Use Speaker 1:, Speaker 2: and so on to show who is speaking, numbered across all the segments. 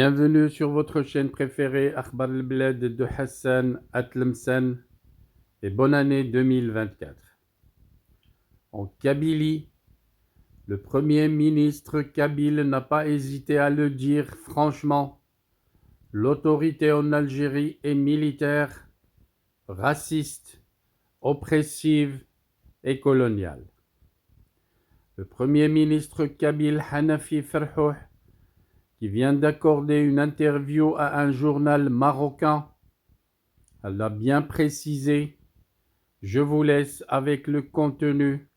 Speaker 1: Bienvenue sur votre chaîne préférée Akhbar al-Bled de Hassan Atlemsen et bonne année 2024. En Kabylie, le Premier ministre kabyle n'a pas hésité à le dire franchement, l'autorité en Algérie est militaire, raciste, oppressive et coloniale. Le Premier ministre kabyle Hanafi Ferhouh, qui vient d'accorder une interview à un journal marocain, elle a bien précisé. Je vous laisse avec le contenu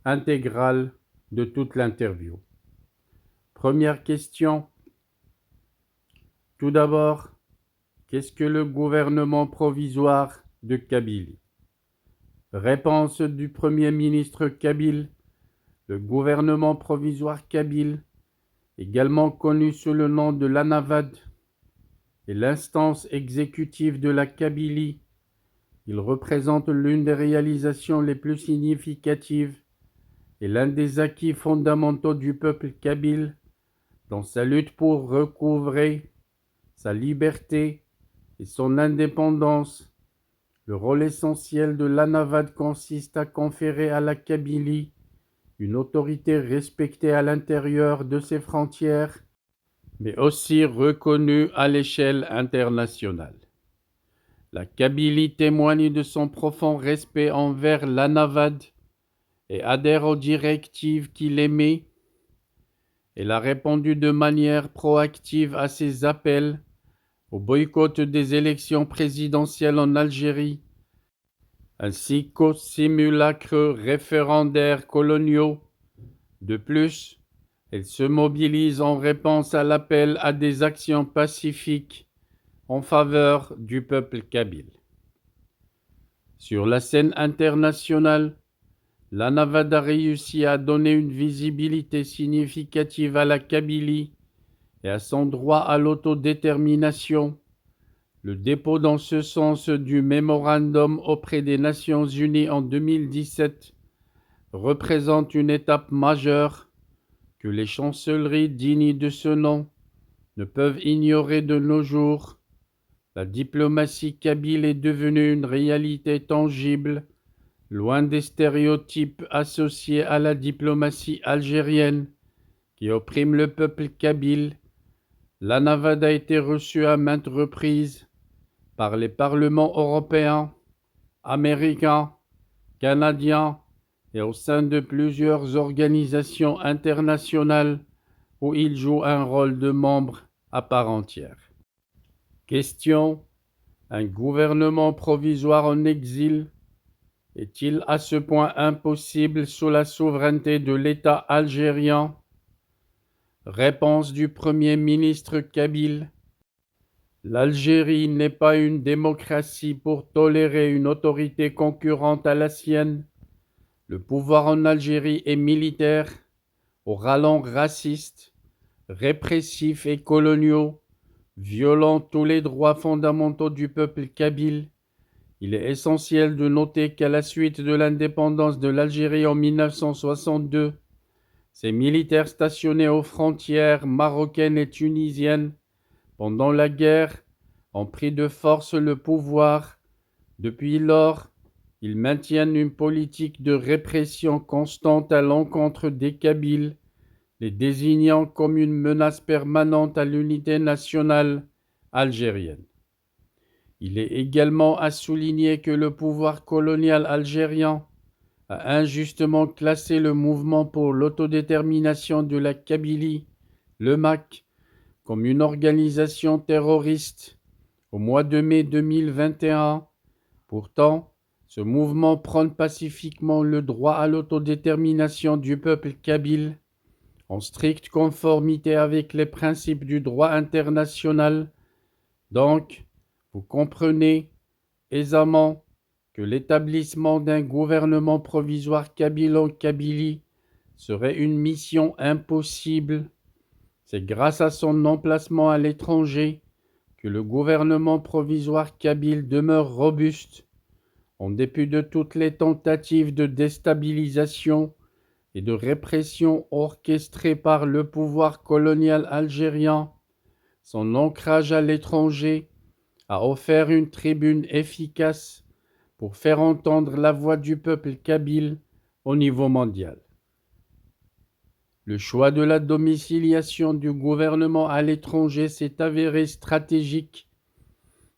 Speaker 1: intégral de toute l'interview. Première question. Tout d'abord, qu'est-ce que le gouvernement provisoire de Kabylie? Réponse du Premier ministre kabyle. Le gouvernement provisoire kabyle, également connu sous le nom de l'ANAVAD, est l'instance exécutive de la Kabylie. Il représente l'une des réalisations les plus significatives et l'un des acquis fondamentaux du peuple kabyle dans sa lutte pour recouvrer sa liberté et son indépendance. Le rôle essentiel de l'ANAVAD consiste à conférer à la Kabylie une autorité respectée à l'intérieur de ses frontières, mais aussi reconnue à l'échelle internationale. La Kabylie témoigne de son profond respect envers l'ANAVAD et adhère aux directives qu'il émet. Elle a répondu de manière proactive à ses appels au boycott des élections présidentielles en Algérie, ainsi qu'aux simulacres référendaires coloniaux. De plus, elle se mobilise en réponse à l'appel à des actions pacifiques en faveur du peuple kabyle. Sur la scène internationale, l'ANAVAD a réussi à donner une visibilité significative à la Kabylie et à son droit à l'autodétermination. Le dépôt dans ce sens du mémorandum auprès des Nations Unies en 2017 représente une étape majeure que les chancelleries dignes de ce nom ne peuvent ignorer de nos jours. La diplomatie kabyle est devenue une réalité tangible, loin des stéréotypes associés à la diplomatie algérienne qui opprime le peuple kabyle. L'ANAVAD a été reçue à maintes reprises par les parlements européens, américains, canadiens et au sein de plusieurs organisations internationales où il joue un rôle de membre à part entière. Question. Un gouvernement provisoire en exil est-il à ce point impossible sous la souveraineté de l'État algérien? Réponse du Premier ministre kabyle. L'Algérie n'est pas une démocratie pour tolérer une autorité concurrente à la sienne. Le pouvoir en Algérie est militaire, aux rallongs racistes, répressifs et coloniaux, violant tous les droits fondamentaux du peuple kabyle. Il est essentiel de noter qu'à la suite de l'indépendance de l'Algérie en 1962, ces militaires stationnés aux frontières marocaines et tunisiennes pendant la guerre ont pris de force le pouvoir. Depuis lors, ils maintiennent une politique de répression constante à l'encontre des Kabyles, les désignant comme une menace permanente à l'unité nationale algérienne. Il est également à souligner que le pouvoir colonial algérien a injustement classé le mouvement pour l'autodétermination de la Kabylie, le MAK, comme une organisation terroriste au mois de mai 2021. Pourtant, ce mouvement prône pacifiquement le droit à l'autodétermination du peuple kabyle, en stricte conformité avec les principes du droit international. Donc, vous comprenez aisément que l'établissement d'un gouvernement provisoire kabyle en Kabylie serait une mission impossible. C'est grâce à son emplacement à l'étranger que le gouvernement provisoire kabyle demeure robuste, en dépit de toutes les tentatives de déstabilisation et de répression orchestrées par le pouvoir colonial algérien. son ancrage à l'étranger a offert une tribune efficace pour faire entendre la voix du peuple kabyle au niveau mondial. Le choix de la domiciliation du gouvernement à l'étranger s'est avéré stratégique,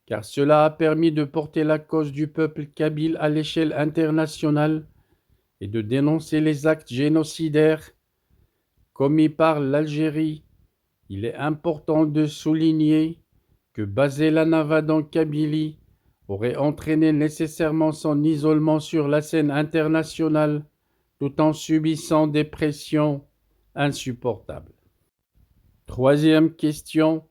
Speaker 1: car cela a permis de porter la cause du peuple kabyle à l'échelle internationale et de dénoncer les actes génocidaires commis par l'Algérie. Il est important de souligner que baser la Navade en Kabylie aurait entraîné nécessairement son isolement sur la scène internationale tout en subissant des pressions insupportables. Troisième question,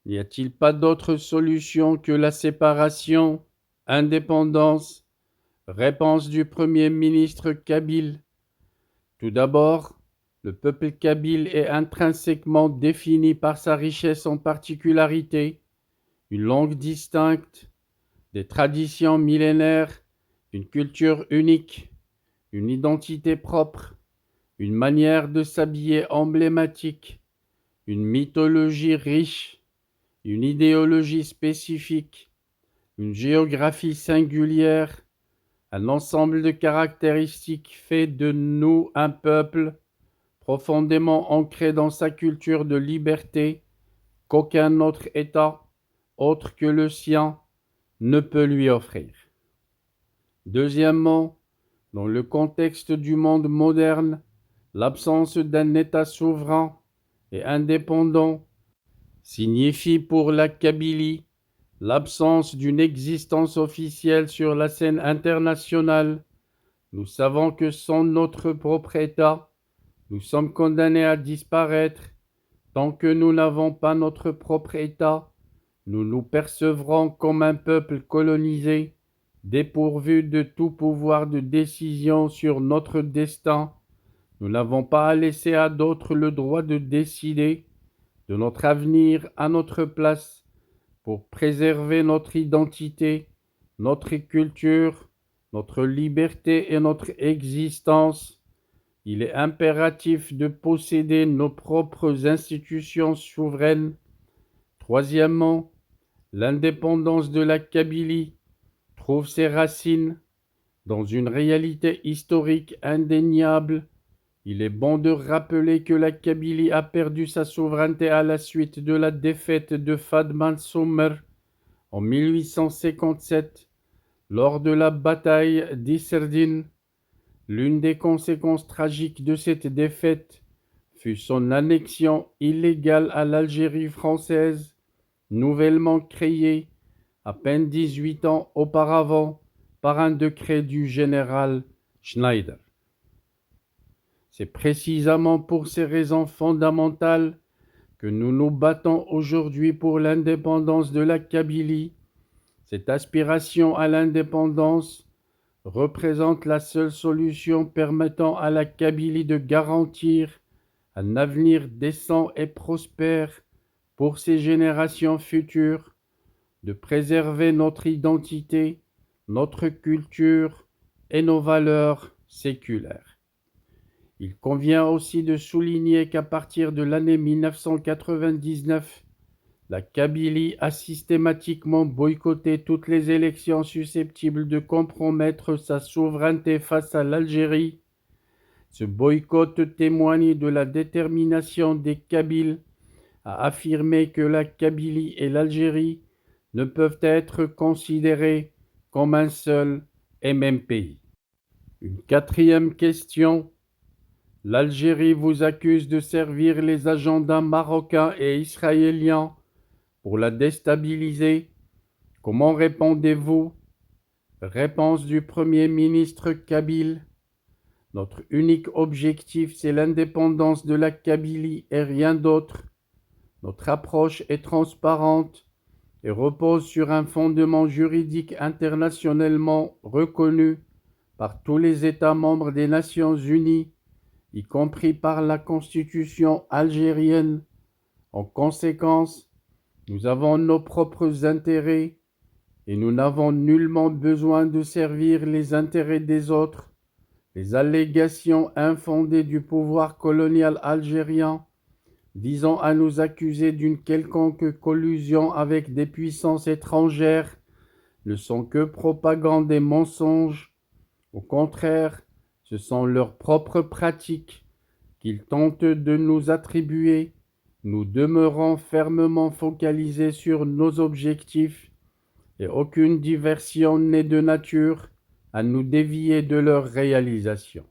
Speaker 1: n'y a-t-il pas d'autre solution que la séparation, indépendance? Réponse du Premier ministre kabyle. Tout d'abord, le peuple kabyle est intrinsèquement défini par sa richesse en particularités, une langue distincte, des traditions millénaires, une culture unique, une identité propre, une manière de s'habiller emblématique, une mythologie riche, une idéologie spécifique, une géographie singulière, un ensemble de caractéristiques fait de nous un peuple profondément ancré dans sa culture de liberté qu'aucun autre État, autre que le sien, ne peut lui offrir. Deuxièmement, dans le contexte du monde moderne, l'absence d'un État souverain et indépendant signifie pour la Kabylie l'absence d'une existence officielle sur la scène internationale. Nous savons que sans notre propre État, nous sommes condamnés à disparaître. Tant que nous n'avons pas notre propre État, nous nous percevrons comme un peuple colonisé, dépourvu de tout pouvoir de décision sur notre destin. Nous n'avons pas à laisser à d'autres le droit de décider de notre avenir à notre place pour préserver notre identité, notre culture, notre liberté et notre existence. Il est impératif de posséder nos propres institutions souveraines. Troisièmement, l'indépendance de la Kabylie trouve ses racines dans une réalité historique indéniable. Il est bon de rappeler que la Kabylie a perdu sa souveraineté à la suite de la défaite de Fadman Sommer en 1857 lors de la bataille d'Isserdine. L'une des conséquences tragiques de cette défaite fut son annexion illégale à l'Algérie française, nouvellement créée à peine 18 ans auparavant par un décret du général Schneider. C'est précisément pour ces raisons fondamentales que nous nous battons aujourd'hui pour l'indépendance de la Kabylie. Cette aspiration à l'indépendance représente la seule solution permettant à la Kabylie de garantir un avenir décent et prospère pour ses générations futures, de préserver notre identité, notre culture et nos valeurs séculaires. Il convient aussi de souligner qu'à partir de l'année 1999, la Kabylie a systématiquement boycotté toutes les élections susceptibles de compromettre sa souveraineté face à l'Algérie. Ce boycott témoigne de la détermination des Kabyles à affirmer que la Kabylie et l'Algérie ne peuvent être considérés comme un seul et même pays. Une quatrième question. L'Algérie vous accuse de servir les agendas marocains et israéliens pour la déstabiliser. Comment répondez-vous? Réponse du Premier ministre kabyle. Notre unique objectif, c'est l'indépendance de la Kabylie et rien d'autre. Notre approche est transparente et repose sur un fondement juridique internationalement reconnu par tous les États membres des Nations Unies, y compris par la Constitution algérienne. En conséquence, nous avons nos propres intérêts et nous n'avons nullement besoin de servir les intérêts des autres. Les allégations infondées du pouvoir colonial algérien visant à nous accuser d'une quelconque collusion avec des puissances étrangères ne sont que propagande et mensonges. Au contraire, ce sont leurs propres pratiques qu'ils tentent de nous attribuer. Nous demeurons fermement focalisés sur nos objectifs et aucune diversion n'est de nature à nous dévier de leur réalisation.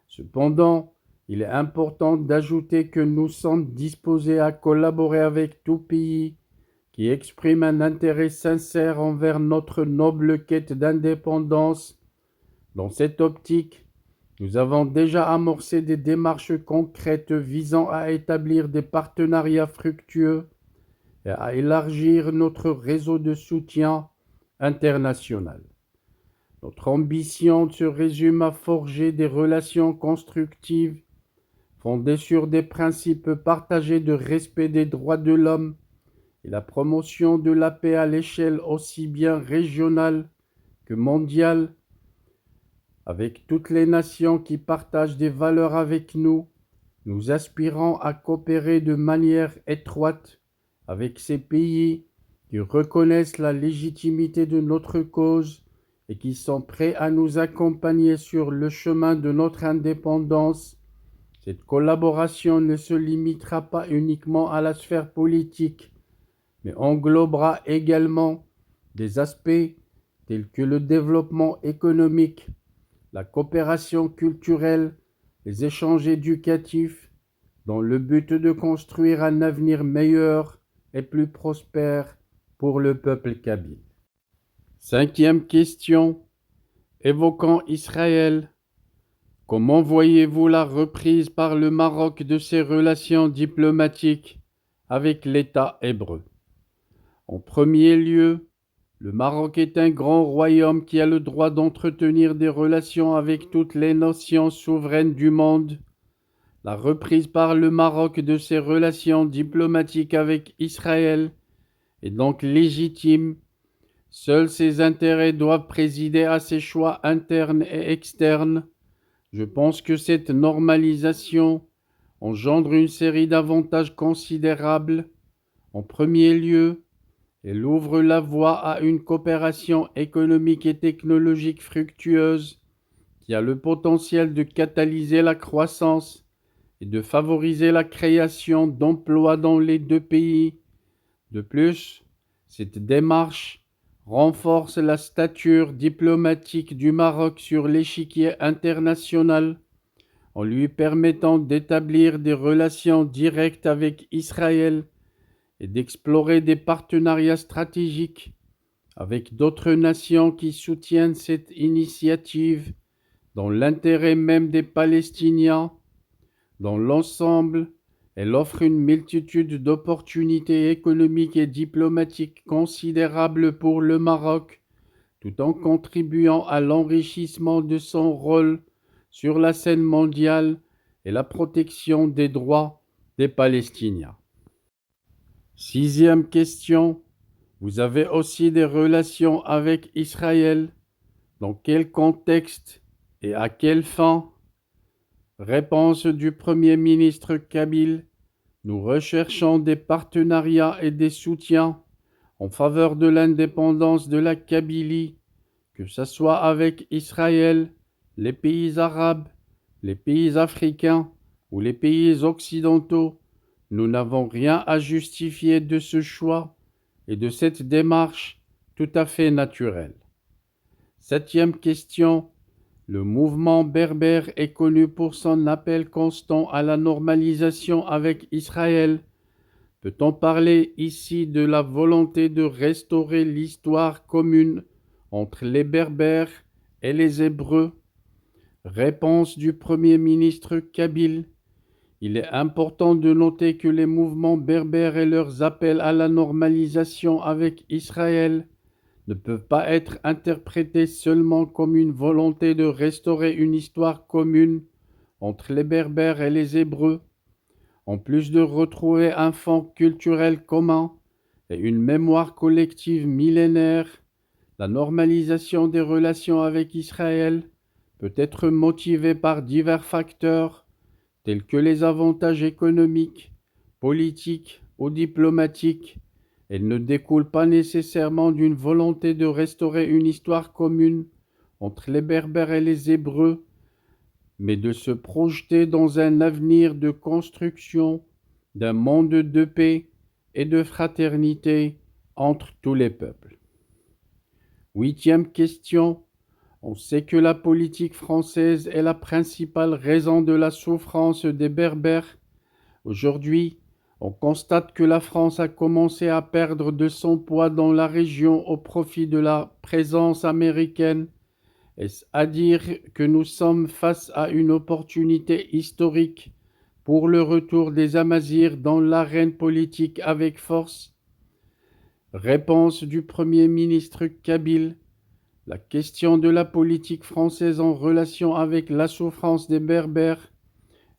Speaker 1: Cependant, il est important d'ajouter que nous sommes disposés à collaborer avec tout pays qui exprime un intérêt sincère envers notre noble quête d'indépendance. Dans cette optique, nous avons déjà amorcé des démarches concrètes visant à établir des partenariats fructueux et à élargir notre réseau de soutien international. Notre ambition se résume à forger des relations constructives fondées sur des principes partagés de respect des droits de l'homme et la promotion de la paix à l'échelle aussi bien régionale que mondiale, avec toutes les nations qui partagent des valeurs avec nous. Nous aspirons à coopérer de manière étroite avec ces pays qui reconnaissent la légitimité de notre cause et qui sont prêts à nous accompagner sur le chemin de notre indépendance. Cette collaboration ne se limitera pas uniquement à la sphère politique, mais englobera également des aspects tels que le développement économique, la coopération culturelle, les échanges éducatifs, dans le but de construire un avenir meilleur et plus prospère pour le peuple kabyle. Cinquième question, évoquant Israël. Comment voyez-vous la reprise par le Maroc de ses relations diplomatiques avec l'État hébreu? En premier lieu, le Maroc est un grand royaume qui a le droit d'entretenir des relations avec toutes les nations souveraines du monde. La reprise par le Maroc de ses relations diplomatiques avec Israël est donc légitime. Seuls ses intérêts doivent présider à ses choix internes et externes. Je pense que cette normalisation engendre une série d'avantages considérables. En premier lieu, elle ouvre la voie à une coopération économique et technologique fructueuse qui a le potentiel de catalyser la croissance et de favoriser la création d'emplois dans les deux pays. De plus, cette démarche renforce la stature diplomatique du Maroc sur l'échiquier international en lui permettant d'établir des relations directes avec Israël et d'explorer des partenariats stratégiques avec d'autres nations qui soutiennent cette initiative dans l'intérêt même des Palestiniens. Dans l'ensemble, elle offre une multitude d'opportunités économiques et diplomatiques considérables pour le Maroc, tout en contribuant à l'enrichissement de son rôle sur la scène mondiale et la protection des droits des Palestiniens. Sixième question. Vous avez aussi des relations avec Israël. Dans quel contexte et à quelle fin? Réponse du Premier ministre kabyle. Nous recherchons des partenariats et des soutiens en faveur de l'indépendance de la Kabylie, que ce soit avec Israël, les pays arabes, les pays africains ou les pays occidentaux. Nous n'avons rien à justifier de ce choix et de cette démarche tout à fait naturelle. Septième question. Le mouvement berbère est connu pour son appel constant à la normalisation avec Israël. Peut-on parler ici de la volonté de restaurer l'histoire commune entre les Berbères et les Hébreux? Réponse du Premier ministre kabyle. Il est important de noter que les mouvements berbères et leurs appels à la normalisation avec Israël ne peuvent pas être interprétés seulement comme une volonté de restaurer une histoire commune entre les Berbères et les Hébreux. En plus de retrouver un fond culturel commun et une mémoire collective millénaire, la normalisation des relations avec Israël peut être motivée par divers facteurs tels que les avantages économiques, politiques ou diplomatiques. Elle ne découle pas nécessairement d'une volonté de restaurer une histoire commune entre les Berbères et les Hébreux, mais de se projeter dans un avenir de construction d'un monde de paix et de fraternité entre tous les peuples. 8e question. On sait que la politique française est la principale raison de la souffrance des Berbères. Aujourd'hui, on constate que la France a commencé à perdre de son poids dans la région au profit de la présence américaine. Est-ce à dire que nous sommes face à une opportunité historique pour le retour des Amazirs dans l'arène politique avec force? Réponse du Premier ministre Kabyle. La question de la politique française en relation avec la souffrance des Berbères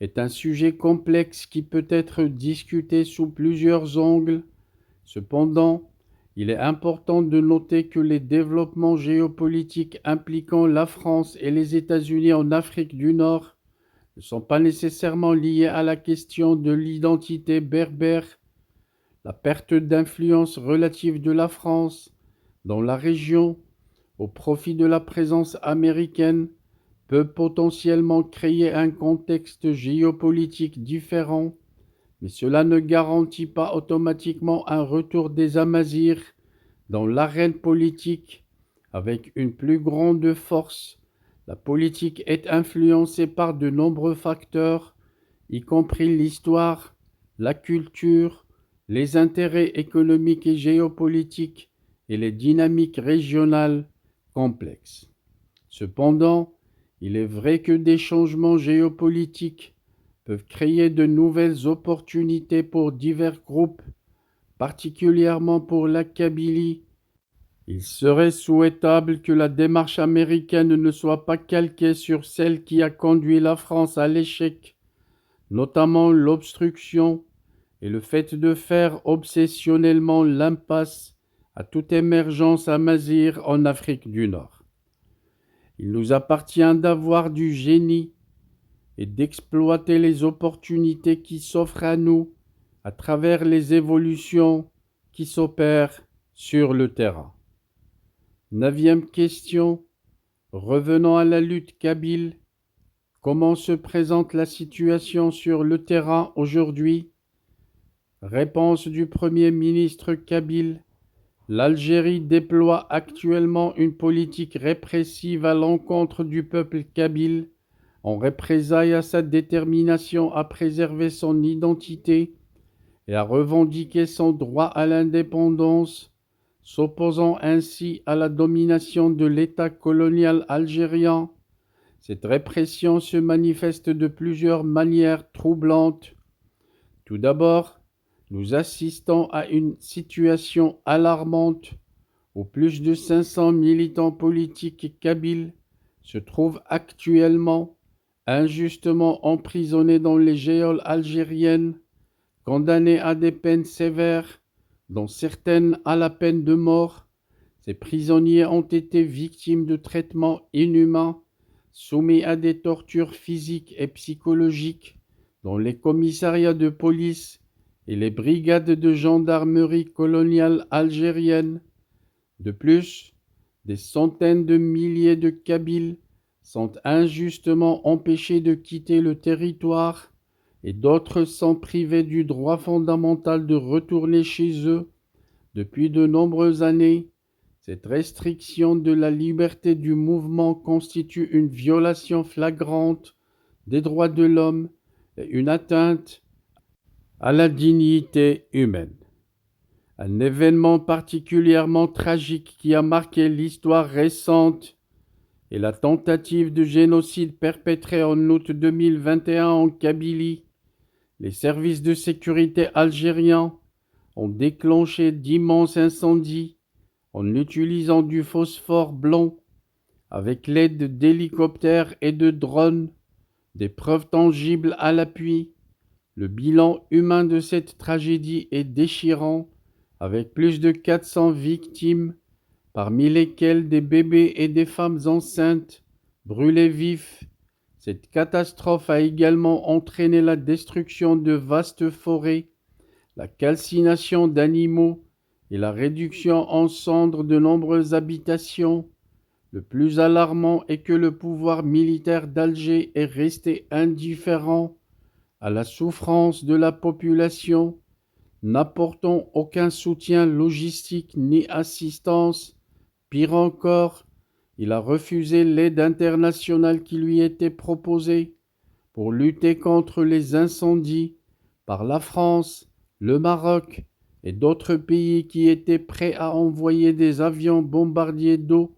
Speaker 1: est un sujet complexe qui peut être discuté sous plusieurs angles. Cependant, il est important de noter que les développements géopolitiques impliquant la France et les États-Unis en Afrique du Nord ne sont pas nécessairement liés à la question de l'identité berbère. La perte d'influence relative de la France dans la région au profit de la présence américaine peut potentiellement créer un contexte géopolitique différent, mais cela ne garantit pas automatiquement un retour des Amazirs dans l'arène politique avec une plus grande force. La politique est influencée par de nombreux facteurs, y compris l'histoire, la culture, les intérêts économiques et géopolitiques et les dynamiques régionales complexes. Cependant, il est vrai que des changements géopolitiques peuvent créer de nouvelles opportunités pour divers groupes, particulièrement pour la Kabylie. Il serait souhaitable que la démarche américaine ne soit pas calquée sur celle qui a conduit la France à l'échec, notamment l'obstruction et le fait de faire obsessionnellement l'impasse à toute émergence amazighe en Afrique du Nord. Il nous appartient d'avoir du génie et d'exploiter les opportunités qui s'offrent à nous à travers les évolutions qui s'opèrent sur le terrain. 9e question. Revenons à la lutte kabyle. Comment se présente la situation sur le terrain aujourd'hui? Réponse du Premier ministre kabyle. L'Algérie déploie actuellement une politique répressive à l'encontre du peuple kabyle, en représailles à sa détermination à préserver son identité et à revendiquer son droit à l'indépendance, s'opposant ainsi à la domination de l'État colonial algérien. Cette répression se manifeste de plusieurs manières troublantes. Tout d'abord, nous assistons à une situation alarmante où plus de 500 militants politiques kabyles se trouvent actuellement injustement emprisonnés dans les geôles algériennes, condamnés à des peines sévères, dont certaines à la peine de mort. Ces prisonniers ont été victimes de traitements inhumains, soumis à des tortures physiques et psychologiques dans les commissariats de police et les brigades de gendarmerie coloniale algérienne. De plus, des centaines de milliers de Kabyles sont injustement empêchés de quitter le territoire et d'autres sont privés du droit fondamental de retourner chez eux. Depuis de nombreuses années, cette restriction de la liberté du mouvement constitue une violation flagrante des droits de l'homme et une atteinte à la dignité humaine. Un événement particulièrement tragique qui a marqué l'histoire récente est la tentative de génocide perpétrée en août 2021 en Kabylie. Les services de sécurité algériens ont déclenché d'immenses incendies en utilisant du phosphore blanc avec l'aide d'hélicoptères et de drones, des preuves tangibles à l'appui. Le bilan humain de cette tragédie est déchirant, avec plus de 400 victimes, parmi lesquelles des bébés et des femmes enceintes brûlés vifs. Cette catastrophe a également entraîné la destruction de vastes forêts, la calcination d'animaux et la réduction en cendres de nombreuses habitations. Le plus alarmant est que le pouvoir militaire d'Alger est resté indifférent à la souffrance de la population, n'apportant aucun soutien logistique ni assistance. Pire encore, il a refusé l'aide internationale qui lui était proposée pour lutter contre les incendies par la France, le Maroc et d'autres pays qui étaient prêts à envoyer des avions bombardiers d'eau.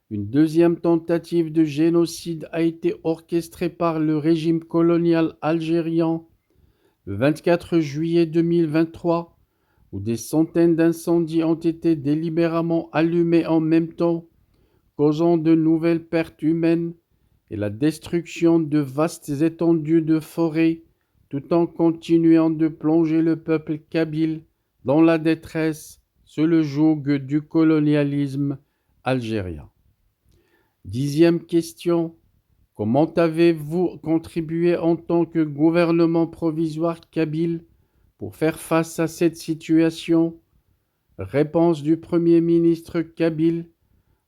Speaker 1: Une deuxième tentative de génocide a été orchestrée par le régime colonial algérien le 24 juillet 2023, où des centaines d'incendies ont été délibérément allumés en même temps, causant de nouvelles pertes humaines et la destruction de vastes étendues de forêts, tout en continuant de plonger le peuple kabyle dans la détresse sous le joug du colonialisme algérien. 10e question. Comment avez-vous contribué en tant que gouvernement provisoire kabyle pour faire face à cette situation? Réponse du Premier ministre kabyle.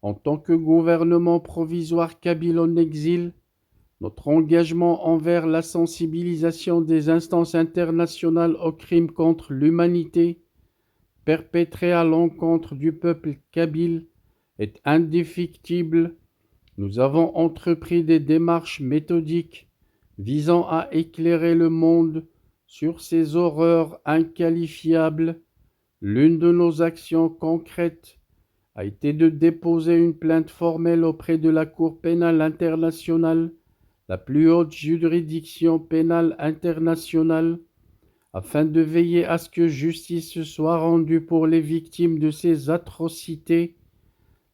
Speaker 1: En tant que gouvernement provisoire kabyle en exil, notre engagement envers la sensibilisation des instances internationales aux crimes contre l'humanité perpétrés à l'encontre du peuple kabyle est indéfectible. Nous avons entrepris des démarches méthodiques visant à éclairer le monde sur ces horreurs inqualifiables. L'une de nos actions concrètes a été de déposer une plainte formelle auprès de la Cour pénale internationale, la plus haute juridiction pénale internationale, afin de veiller à ce que justice soit rendue pour les victimes de ces atrocités.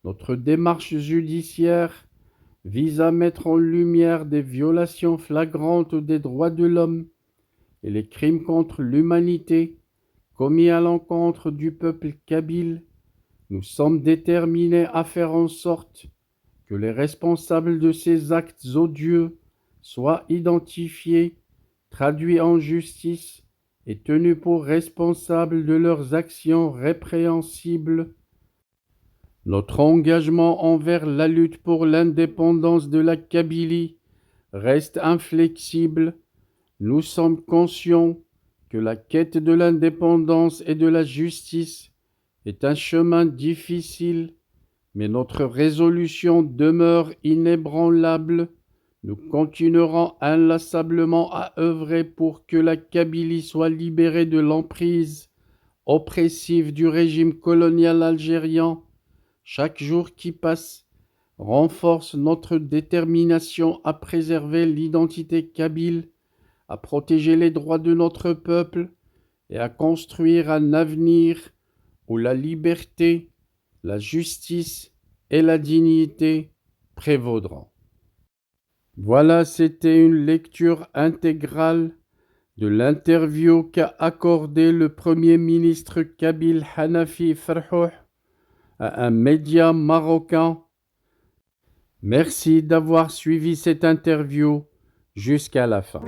Speaker 1: Notre démarche judiciaire vise à mettre en lumière des violations flagrantes des droits de l'homme et les crimes contre l'humanité commis à l'encontre du peuple kabyle. Nous sommes déterminés à faire en sorte que les responsables de ces actes odieux soient identifiés, traduits en justice et tenus pour responsables de leurs actions répréhensibles. Notre engagement envers la lutte pour l'indépendance de la Kabylie reste inflexible. Nous sommes conscients que la quête de l'indépendance et de la justice est un chemin difficile, mais notre résolution demeure inébranlable. Nous continuerons inlassablement à œuvrer pour que la Kabylie soit libérée de l'emprise oppressive du régime colonial algérien. Chaque jour qui passe renforce notre détermination à préserver l'identité kabyle, à protéger les droits de notre peuple et à construire un avenir où la liberté, la justice et la dignité prévaudront. Voilà, c'était une lecture intégrale de l'interview qu'a accordé le Premier ministre kabyle Hanafi Ferhoh à un média marocain. Merci d'avoir suivi cette interview jusqu'à la fin.